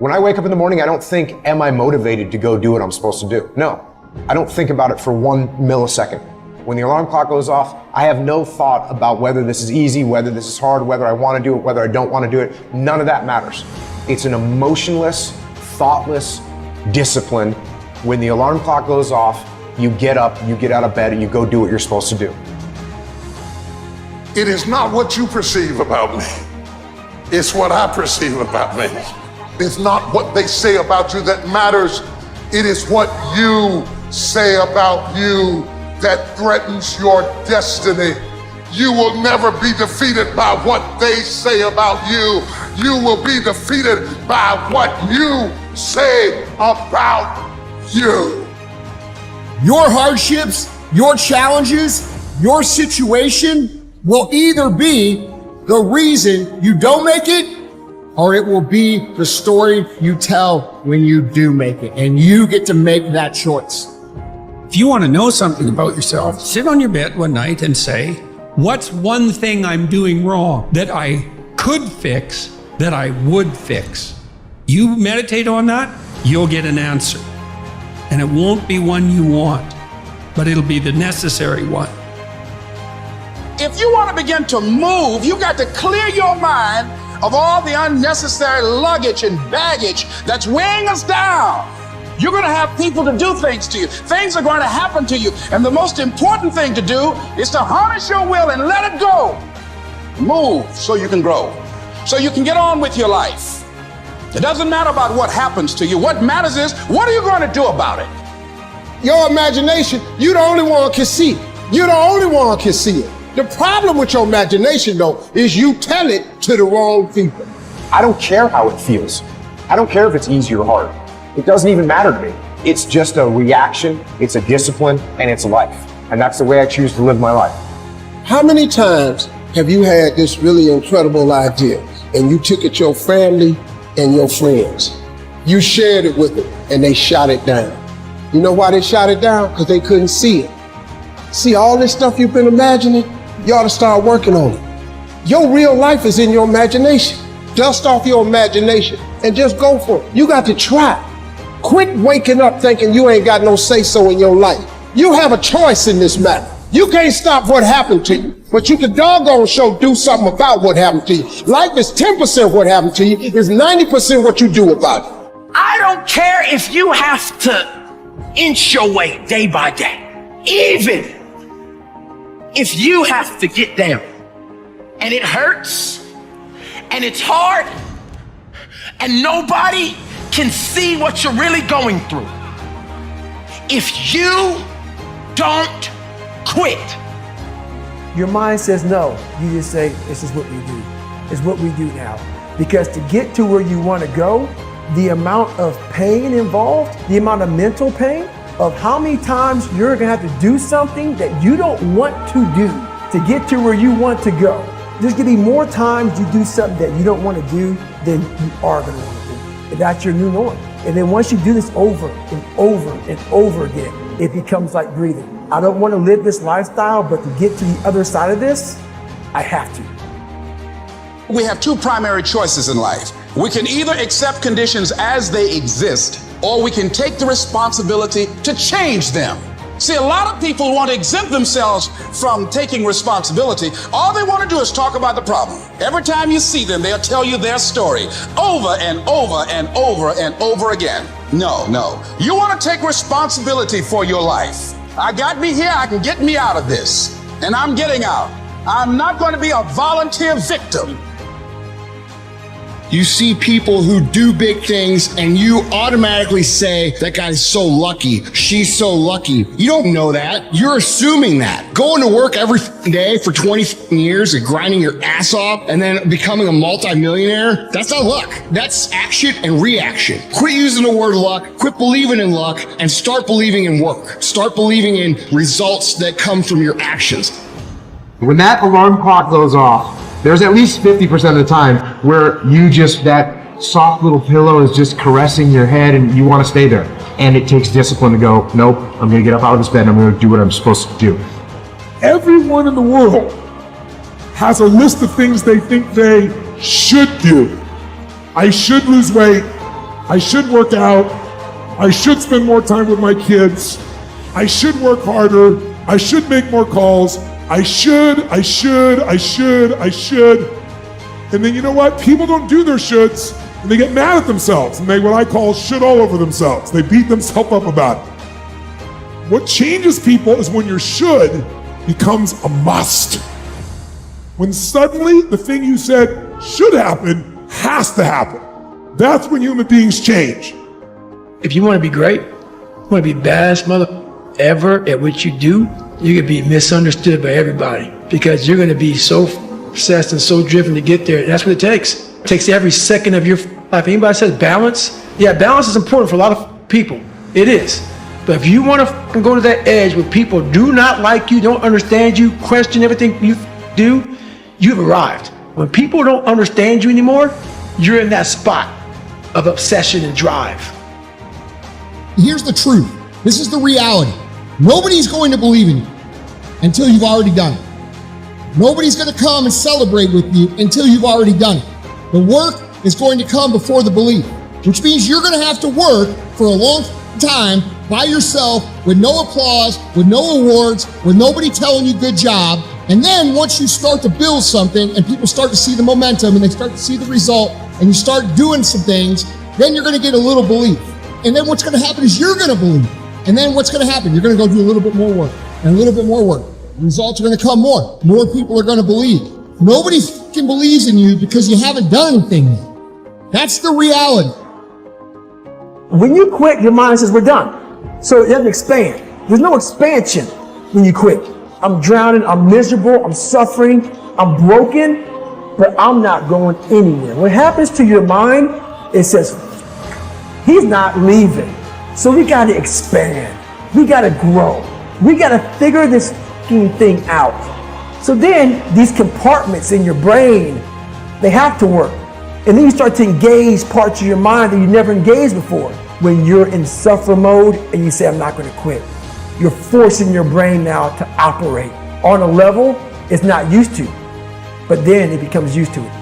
When I wake up in the morning, I don't think, am I motivated to go do what I'm supposed to do? No, I don't think about it for 1 millisecond. When the alarm clock goes off, I have no thought about whether this is easy, whether this is hard, whether I want to do it, whether I don't want to do it. None of that matters. It's an emotionless, thoughtless discipline. When the alarm clock goes off, you get up, you get out of bed, and you go do what you're supposed to do. It is not what you perceive about me. It's what I perceive about me. It's not what they say about you that matters. It is what you say about you that threatens your destiny. You will never be defeated by what they say about you. You will be defeated by what you say about you. Your hardships, your challenges, your situation will either be the reason you don't make it, or it will be the story you tell when you do make it, and you get to make that choice. If you want to know something about yourself, sit on your bed one night and say, what's one thing I'm doing wrong that I could fix, that I would fix? You meditate on that, you'll get an answer. And it won't be one you want, but it'll be the necessary one. If you want to begin to move, you got to clear your mind of all the unnecessary luggage and baggage that's weighing us down. You're going to have people to do things to you. Things are going to happen to you. And the most important thing to do is to harness your will and let it go. Move so you can grow, so you can get on with your life. It doesn't matter about what happens to you. What matters is, what are you going to do about it? Your imagination, you the only one can see it. You the only one can see it. The problem with your imagination, though, is you tell it to the wrong people. I don't care how it feels. I don't care if it's easy or hard. It doesn't even matter to me. It's just a reaction, it's a discipline, and it's life. And that's the way I choose to live my life. How many times have you had this really incredible idea and you took it to your family and your friends? You shared it with them and they shot it down. You know why they shot it down? Because they couldn't see it. See all this stuff you've been imagining? You ought to start working on it. Your real life is in your imagination. Dust off your imagination and just go for it. You got to try. Quit waking up thinking you ain't got no say-so in your life. You have a choice in this matter. You can't stop what happened to you, but you can doggone sure do something about what happened to you. Life is 10% what happened to you, it's 90% what you do about it. I don't care if you have to inch your way day by day, even if you have to get down and it hurts and it's hard and nobody can see what you're really going through. If you don't quit. Your mind says no. You just say, this is what we do. It's what we do now. Because to get to where you want to go, the amount of pain involved, the amount of mental pain of how many times you're going to have to do something that you don't want to do to get to where you want to go. There's going to be more times you do something that you don't want to do than you are going to want to do. And that's your new norm. And then once you do this over and over and over again, it becomes like breathing. I don't want to live this lifestyle, but to get to the other side of this, I have to. We have two primary choices in life. We can either accept conditions as they exist, or we can take the responsibility to change them. See, a lot of people want to exempt themselves from taking responsibility. All they want to do is talk about the problem. Every time you see them, they'll tell you their story over and over and over and over again. No. You want to take responsibility for your life. I got me here, I can get me out of this. And I'm getting out. I'm not going to be a volunteer victim. You see people who do big things and you automatically say, that guy's so lucky, she's so lucky. You don't know that. You're assuming that. Going to work every day for 20 years and grinding your ass off and then becoming a multimillionaire, that's not luck. That's action and reaction. Quit using the word luck, quit believing in luck, and start believing in work. Start believing in results that come from your actions. When that alarm clock goes off, there's at least 50% of the time where that soft little pillow is just caressing your head and you want to stay there. And it takes discipline to go, nope, I'm going to get up out of this bed and I'm going to do what I'm supposed to do. Everyone in the world has a list of things they think they should do. I should lose weight. I should work out. I should spend more time with my kids. I should work harder. I should make more calls. I should. And then you know what? People don't do their shoulds and they get mad at themselves and they what I call should all over themselves. They beat themselves up about it. What changes people is when your should becomes a must. When suddenly the thing you said should happen has to happen. That's when human beings change. If you want to be great, you want to be baddest mother ever at what you do, you're going to be misunderstood by everybody because you're going to be so obsessed and so driven to get there. That's what it takes. It takes every second of your life. Anybody says balance? Yeah, balance is important for a lot of people. It is. But if you want to go to that edge where people do not like you, don't understand you, question everything you do, you've arrived. When people don't understand you anymore, you're in that spot of obsession and drive. Here's the truth. This is the reality. Nobody's going to believe in you until you've already done it. Nobody's going to come and celebrate with you until you've already done it. The work is going to come before the belief, which means you're going to have to work for a long time by yourself with no applause, with no awards, with nobody telling you good job. And then once you start to build something and people start to see the momentum and they start to see the result and you start doing some things, then you're going to get a little belief. And then what's going to happen is you're going to believe. And then what's going to happen? You're going to go do a little bit more work and a little bit more work. The results are going to come more. More people are going to believe. Nobody fucking believes in you because you haven't done anything yet. That's the reality. When you quit, your mind says, we're done. So it doesn't expand. There's no expansion when you quit. I'm drowning, I'm miserable, I'm suffering, I'm broken, but I'm not going anywhere. What happens to your mind, it says, he's not leaving. So we got to expand. We got to grow. We got to figure this thing out. So then these compartments in your brain, they have to work. And then you start to engage parts of your mind that you never engaged before. When you're in suffer mode and you say, I'm not going to quit. You're forcing your brain now to operate on a level it's not used to. But then it becomes used to it.